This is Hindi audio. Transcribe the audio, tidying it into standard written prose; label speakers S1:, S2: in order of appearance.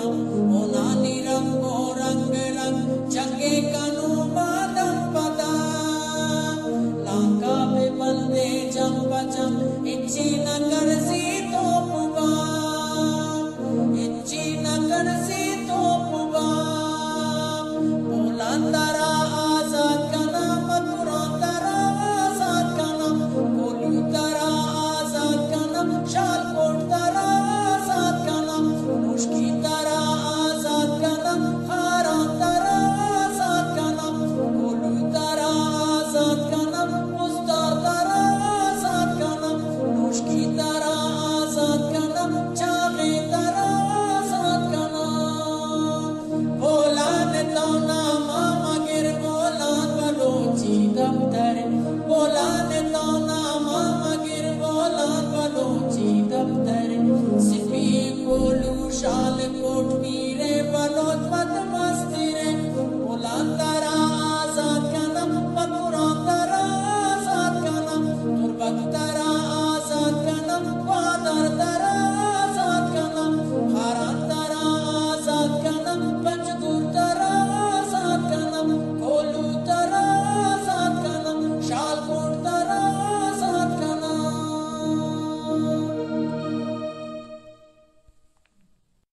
S1: बादम ओना निरंगो रंग रंग जगे कनु बादम पदा लाका पे बंदे जंप जंप इच्ची नगर सी तो पुगा इच्ची नगर सी तो पुगा बोलंदरा आजाद कना मथुरांदरा आजाद कना कोलुतरा आजाद कना शालकोट तरा आजाद कना मुश्की तरा आजाद कना हारा तरा आजाद कना कोलुतरा आजाद कना मुस्तार तरा आजाद कना मुश्की तरा आजाद कना चावे तरा आजाद कना बोलान तो नामा मगर बोलान बलोची दफ्तर बोलान तो नामा मगर बोलान बलोची दफ्तर सिपी कोलू शाल कोट मीरे बलोच मत